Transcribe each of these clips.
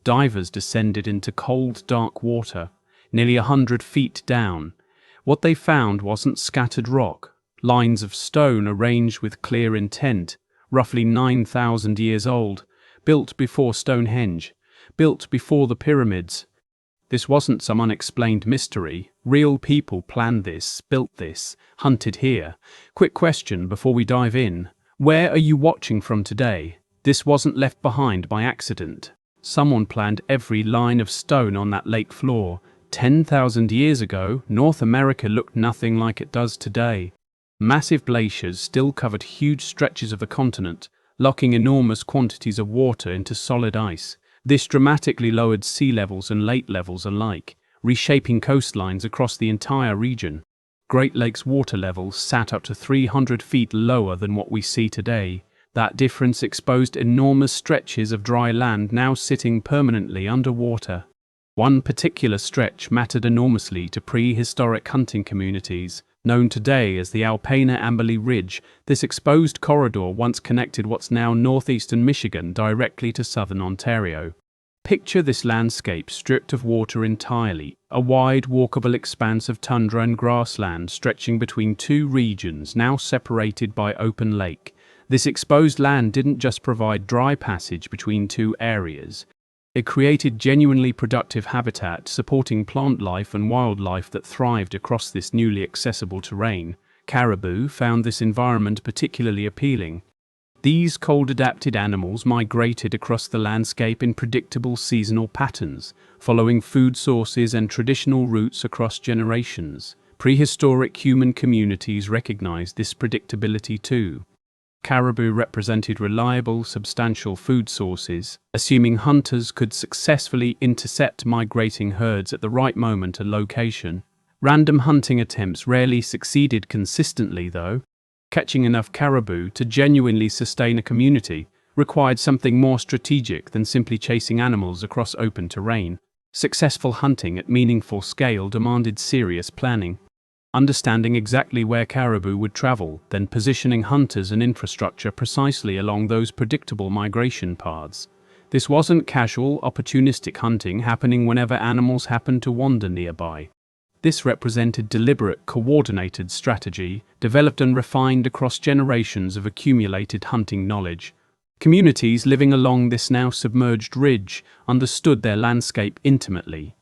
divers descended into cold, dark water, nearly 100 feet down. What they found wasn't scattered rock, lines of stone arranged with clear intent, roughly 9,000 years old, built before Stonehenge, built before the pyramids. This wasn't some unexplained mystery. Real people planned this, built this, hunted here. Quick question before we dive in. Where are you watching from today? This wasn't left behind by accident. Someone planned every line of stone on that lake floor. 10,000 years ago, North America looked nothing like it does today. Massive glaciers still covered huge stretches of the continent, locking enormous quantities of water into solid ice. This dramatically lowered sea levels and lake levels alike, reshaping coastlines across the entire region. Great Lakes water levels sat up to 300 feet lower than what we see today. That difference exposed enormous stretches of dry land now sitting permanently underwater. One particular stretch mattered enormously to prehistoric hunting communities, known today as the Alpena-Amberley Ridge. This exposed corridor once connected what's now northeastern Michigan directly to southern Ontario. Picture this landscape stripped of water entirely, a wide walkable expanse of tundra and grassland stretching between two regions now separated by open lake. This exposed land didn't just provide dry passage between two areas. It created genuinely productive habitat supporting plant life and wildlife that thrived across this newly accessible terrain. Caribou found this environment particularly appealing. These cold-adapted animals migrated across the landscape in predictable seasonal patterns, following food sources and traditional routes across generations. Prehistoric human communities recognized this predictability too. Caribou represented reliable, substantial food sources, assuming hunters could successfully intercept migrating herds at the right moment and location. Random hunting attempts rarely succeeded consistently, though. Catching enough caribou to genuinely sustain a community required something more strategic than simply chasing animals across open terrain. Successful hunting at meaningful scale demanded serious planning. Understanding exactly where caribou would travel, then positioning hunters and infrastructure precisely along those predictable migration paths. This wasn't casual, opportunistic hunting happening whenever animals happened to wander nearby. This represented deliberate, coordinated strategy, developed and refined across generations of accumulated hunting knowledge. Communities living along this now submerged ridge understood their landscape intimately.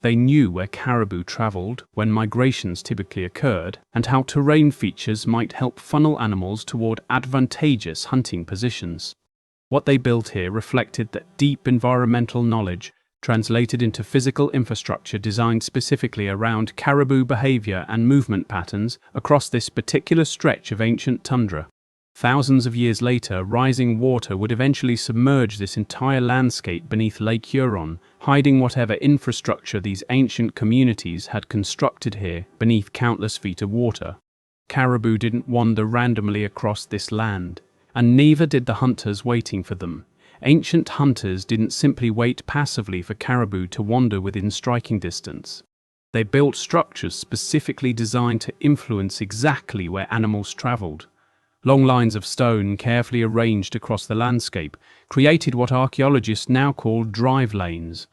They knew where caribou traveled, when migrations typically occurred, and how terrain features might help funnel animals toward advantageous hunting positions. What they built here reflected that deep environmental knowledge translated into physical infrastructure designed specifically around caribou behavior and movement patterns across this particular stretch of ancient tundra. Thousands of years later, rising water would eventually submerge this entire landscape beneath Lake Huron, hiding whatever infrastructure these ancient communities had constructed here beneath countless feet of water. Caribou didn't wander randomly across this land, and neither did the hunters waiting for them. Ancient hunters didn't simply wait passively for caribou to wander within striking distance. They built structures specifically designed to influence exactly where animals traveled. Long lines of stone carefully arranged across the landscape created what archaeologists now call drive lanes.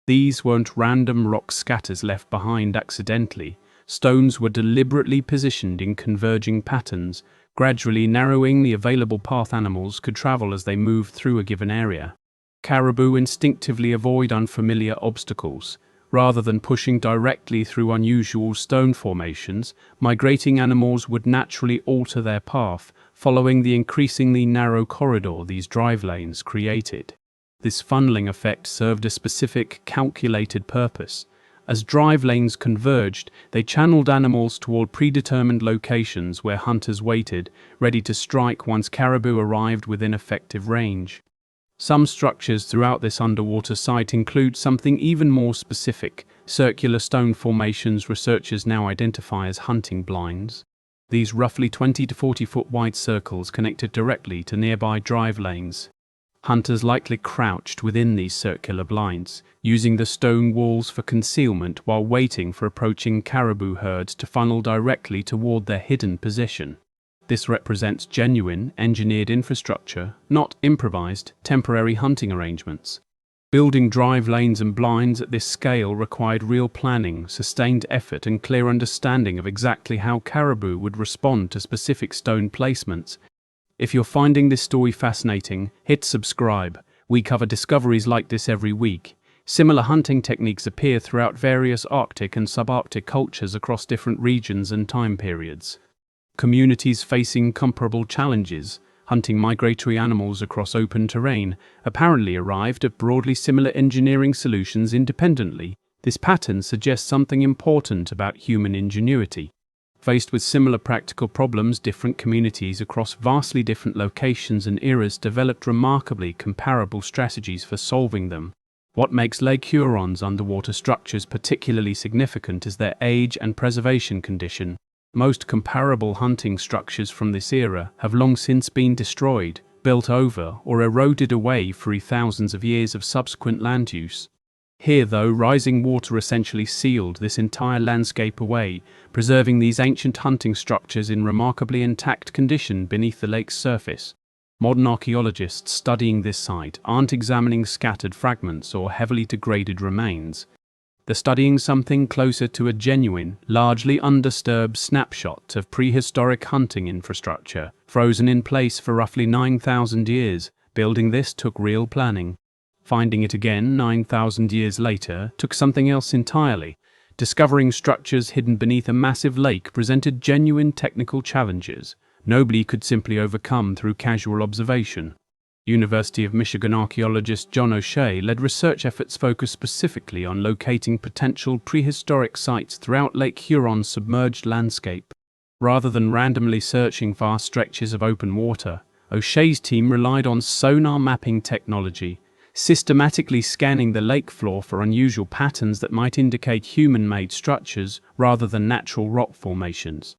These weren't random rock scatters left behind accidentally. Stones were deliberately positioned in converging patterns, gradually narrowing the available path animals could travel as they moved through a given area. Caribou instinctively avoid unfamiliar obstacles. Rather than pushing directly through unusual stone formations, migrating animals would naturally alter their path, following the increasingly narrow corridor these drive lanes created. This funneling effect served a specific, calculated purpose. As drive lanes converged, they channeled animals toward predetermined locations where hunters waited, ready to strike once caribou arrived within effective range. Some structures throughout this underwater site include something even more specific: circular stone formations researchers now identify as hunting blinds. These roughly 20 to 40 foot wide circles connected directly to nearby drive lanes. Hunters likely crouched within these circular blinds, using the stone walls for concealment while waiting for approaching caribou herds to funnel directly toward their hidden position. This represents genuine, engineered infrastructure, not improvised, temporary hunting arrangements. Building drive lanes and blinds at this scale required real planning, sustained effort, and clear understanding of exactly how caribou would respond to specific stone placements. If you're finding this story fascinating, hit subscribe. We cover discoveries like this every week. Similar hunting techniques appear throughout various Arctic and subarctic cultures across different regions and time periods. Communities facing comparable challenges, hunting migratory animals across open terrain, apparently arrived at broadly similar engineering solutions independently. This pattern suggests something important about human ingenuity. Faced with similar practical problems, different communities across vastly different locations and eras developed remarkably comparable strategies for solving them. What makes Lake Huron's underwater structures particularly significant is their age and preservation condition. Most comparable hunting structures from this era have long since been destroyed, built over, or eroded away through thousands of years of subsequent land use. Here, though, rising water essentially sealed this entire landscape away, preserving these ancient hunting structures in remarkably intact condition beneath the lake's surface. Modern archaeologists studying this site aren't examining scattered fragments or heavily degraded remains. They're studying something closer to a genuine, largely undisturbed snapshot of prehistoric hunting infrastructure, frozen in place for roughly 9,000 years. Building this took real planning. Finding it again 9,000 years later took something else entirely. Discovering structures hidden beneath a massive lake presented genuine technical challenges nobody could simply overcome through casual observation. University of Michigan archaeologist John O'Shea led research efforts focused specifically on locating potential prehistoric sites throughout Lake Huron's submerged landscape. Rather than randomly searching vast stretches of open water, O'Shea's team relied on sonar mapping technology, systematically scanning the lake floor for unusual patterns that might indicate human-made structures rather than natural rock formations.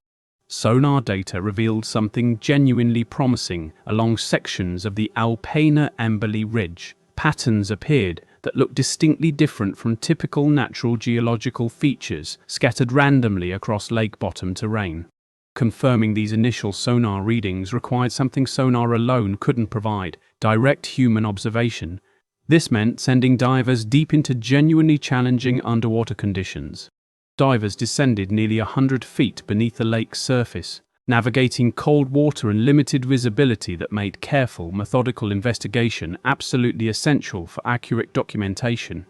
Sonar data revealed something genuinely promising along sections of the Alpena-Amberley Ridge. Patterns appeared that looked distinctly different from typical natural geological features scattered randomly across lake-bottom terrain. Confirming these initial sonar readings required something sonar alone couldn't provide: direct human observation. This meant sending divers deep into genuinely challenging underwater conditions. Divers descended nearly 100 feet beneath the lake's surface, navigating cold water and limited visibility that made careful, methodical investigation absolutely essential for accurate documentation.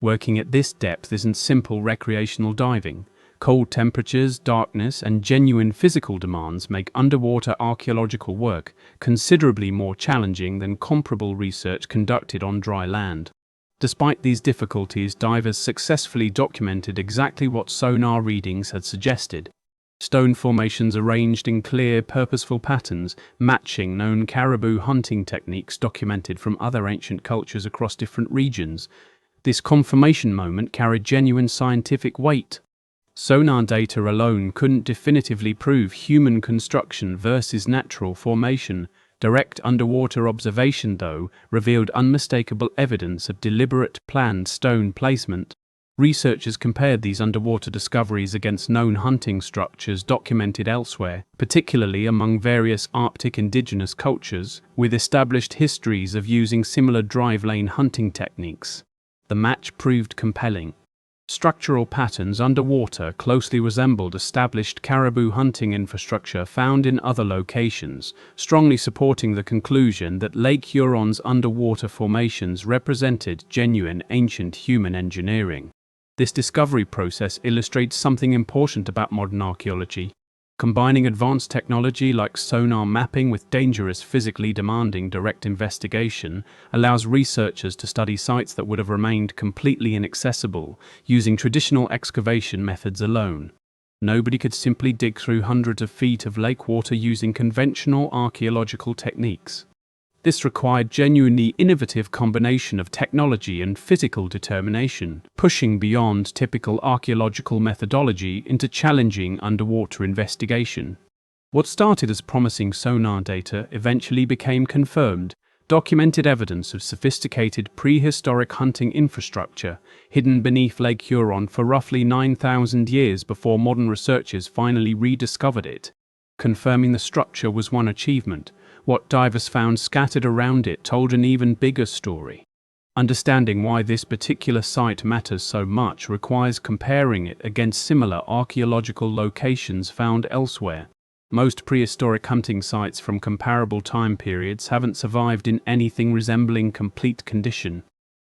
Working at this depth isn't simple recreational diving. Cold temperatures, darkness, and genuine physical demands make underwater archaeological work considerably more challenging than comparable research conducted on dry land. Despite these difficulties, divers successfully documented exactly what sonar readings had suggested. Stone formations arranged in clear, purposeful patterns, matching known caribou hunting techniques documented from other ancient cultures across different regions. This confirmation moment carried genuine scientific weight. Sonar data alone couldn't definitively prove human construction versus natural formation. Direct underwater observation, though, revealed unmistakable evidence of deliberate, planned stone placement. Researchers compared these underwater discoveries against known hunting structures documented elsewhere, particularly among various Arctic indigenous cultures, with established histories of using similar drive lane hunting techniques. The match proved compelling. Structural patterns underwater closely resembled established caribou hunting infrastructure found in other locations, strongly supporting the conclusion that Lake Huron's underwater formations represented genuine ancient human engineering. This discovery process illustrates something important about modern archaeology. Combining advanced technology like sonar mapping with dangerous, physically demanding direct investigation allows researchers to study sites that would have remained completely inaccessible using traditional excavation methods alone. Nobody could simply dig through hundreds of feet of lake water using conventional archaeological techniques. This required genuinely innovative combination of technology and physical determination, pushing beyond typical archaeological methodology into challenging underwater investigation. What started as promising sonar data eventually became confirmed, documented evidence of sophisticated prehistoric hunting infrastructure hidden beneath Lake Huron for roughly 9,000 years before modern researchers finally rediscovered it. Confirming the structure was one achievement. What divers found scattered around it told an even bigger story. Understanding why this particular site matters so much requires comparing it against similar archaeological locations found elsewhere. Most prehistoric hunting sites from comparable time periods haven't survived in anything resembling complete condition.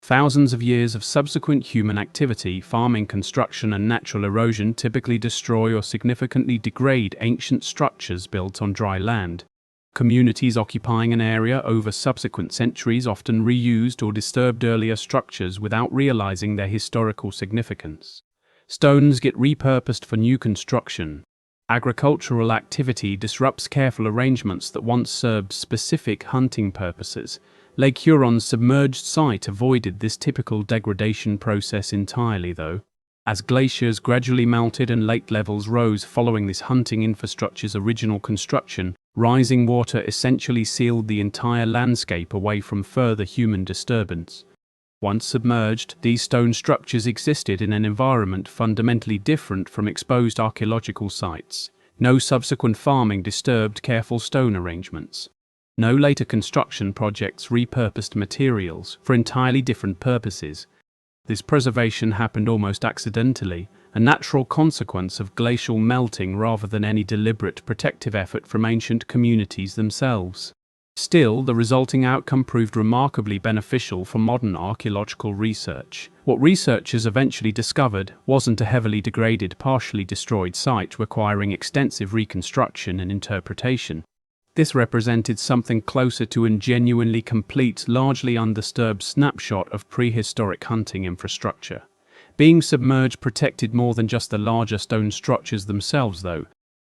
Thousands of years of subsequent human activity, farming, construction, and natural erosion typically destroy or significantly degrade ancient structures built on dry land. Communities occupying an area over subsequent centuries often reused or disturbed earlier structures without realizing their historical significance. Stones get repurposed for new construction. Agricultural activity disrupts careful arrangements that once served specific hunting purposes. Lake Huron's submerged site avoided this typical degradation process entirely, though. As glaciers gradually melted and lake levels rose following this hunting infrastructure's original construction, rising water essentially sealed the entire landscape away from further human disturbance. Once submerged, these stone structures existed in an environment fundamentally different from exposed archaeological sites. No subsequent farming disturbed careful stone arrangements. No later construction projects repurposed materials for entirely different purposes. This preservation happened almost accidentally, a natural consequence of glacial melting rather than any deliberate protective effort from ancient communities themselves. Still, the resulting outcome proved remarkably beneficial for modern archaeological research. What researchers eventually discovered wasn't a heavily degraded, partially destroyed site requiring extensive reconstruction and interpretation. This represented something closer to a genuinely complete, largely undisturbed snapshot of prehistoric hunting infrastructure. Being submerged protected more than just the larger stone structures themselves, though.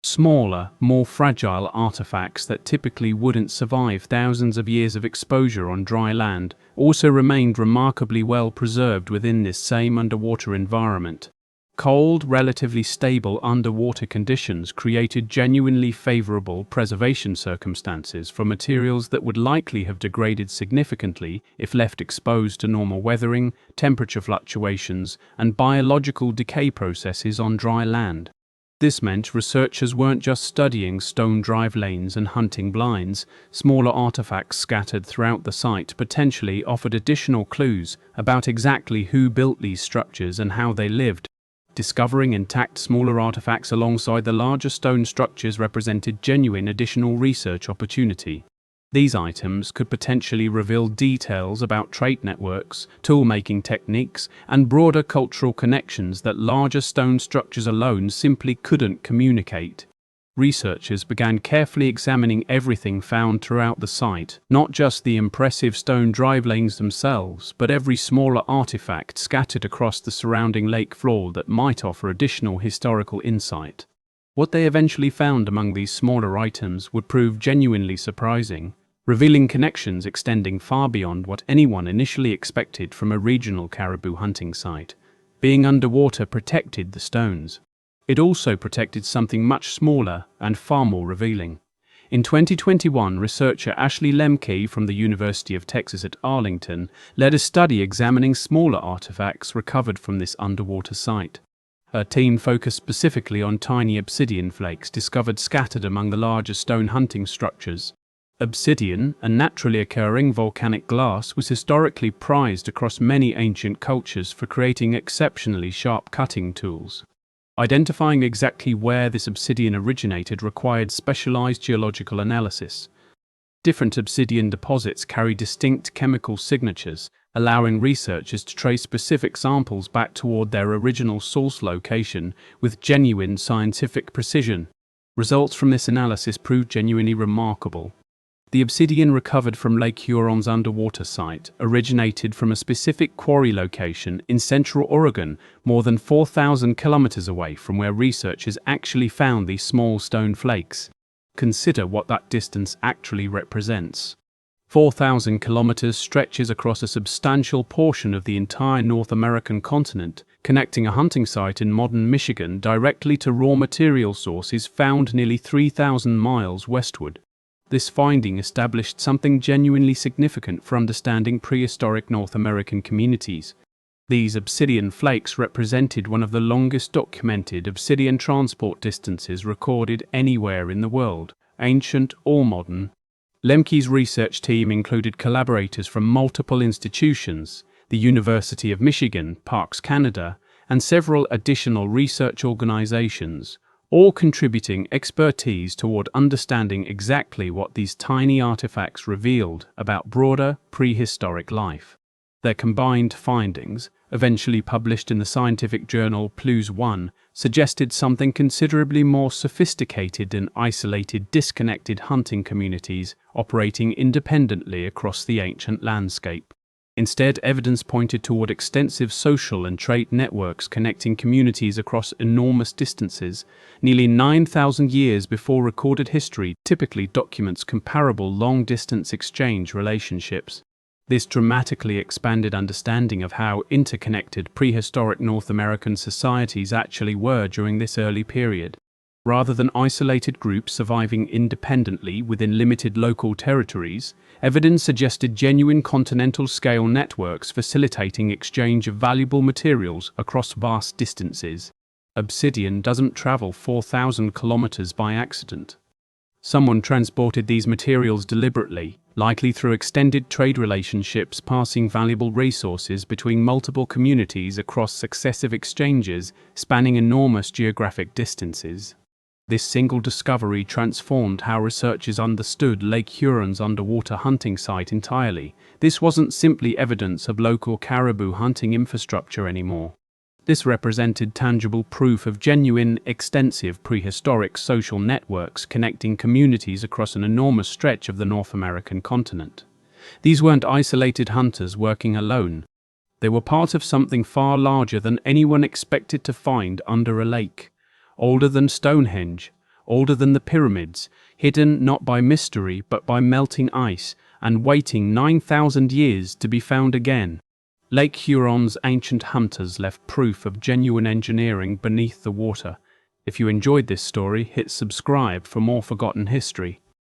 Smaller, more fragile artifacts that typically wouldn't survive thousands of years of exposure on dry land also remained remarkably well preserved within this same underwater environment. Cold, relatively stable underwater conditions created genuinely favorable preservation circumstances for materials that would likely have degraded significantly if left exposed to normal weathering, temperature fluctuations, and biological decay processes on dry land. This meant researchers weren't just studying stone drive lanes and hunting blinds. Smaller artifacts scattered throughout the site potentially offered additional clues about exactly who built these structures and how they lived. Discovering intact smaller artifacts alongside the larger stone structures represented genuine additional research opportunity. These items could potentially reveal details about trade networks, tool-making techniques, and broader cultural connections that larger stone structures alone simply couldn't communicate. Researchers began carefully examining everything found throughout the site, not just the impressive stone drive lanes themselves, but every smaller artifact scattered across the surrounding lake floor that might offer additional historical insight. What they eventually found among these smaller items would prove genuinely surprising, revealing connections extending far beyond what anyone initially expected from a regional caribou hunting site. Being underwater protected the stones. It also protected something much smaller and far more revealing. In 2021, researcher Ashley Lemke from the University of Texas at Arlington led a study examining smaller artifacts recovered from this underwater site. Her team focused specifically on tiny obsidian flakes discovered scattered among the larger stone hunting structures. Obsidian, a naturally occurring volcanic glass, was historically prized across many ancient cultures for creating exceptionally sharp cutting tools. Identifying exactly where this obsidian originated required specialized geological analysis. Different obsidian deposits carry distinct chemical signatures, allowing researchers to trace specific samples back toward their original source location with genuine scientific precision. Results from this analysis proved genuinely remarkable. The obsidian recovered from Lake Huron's underwater site originated from a specific quarry location in central Oregon, more than 4,000 kilometers away from where researchers actually found these small stone flakes. Consider what that distance actually represents. 4,000 kilometers stretches across a substantial portion of the entire North American continent, connecting a hunting site in modern Michigan directly to raw material sources found nearly 3,000 miles westward. This finding established something genuinely significant for understanding prehistoric North American communities. These obsidian flakes represented one of the longest documented obsidian transport distances recorded anywhere in the world, ancient or modern. Lemke's research team included collaborators from multiple institutions, the University of Michigan, Parks Canada, and several additional research organizations, all contributing expertise toward understanding exactly what these tiny artifacts revealed about broader prehistoric life. Their combined findings, eventually published in the scientific journal PLOS One, suggested something considerably more sophisticated than isolated, disconnected hunting communities operating independently across the ancient landscape. Instead, evidence pointed toward extensive social and trade networks connecting communities across enormous distances. Nearly 9,000 years before recorded history typically documents comparable long-distance exchange relationships. This dramatically expanded understanding of how interconnected prehistoric North American societies actually were during this early period. Rather than isolated groups surviving independently within limited local territories, evidence suggested genuine continental-scale networks facilitating exchange of valuable materials across vast distances. Obsidian doesn't travel 4,000 kilometers by accident. Someone transported these materials deliberately, likely through extended trade relationships passing valuable resources between multiple communities across successive exchanges spanning enormous geographic distances. This single discovery transformed how researchers understood Lake Huron's underwater hunting site entirely. This wasn't simply evidence of local caribou hunting infrastructure anymore. This represented tangible proof of genuine, extensive prehistoric social networks connecting communities across an enormous stretch of the North American continent. These weren't isolated hunters working alone. They were part of something far larger than anyone expected to find under a lake. Older than Stonehenge, older than the pyramids, hidden not by mystery but by melting ice, and waiting 9,000 years to be found again. Lake Huron's ancient hunters left proof of genuine engineering beneath the water. If you enjoyed this story, hit subscribe for more forgotten history.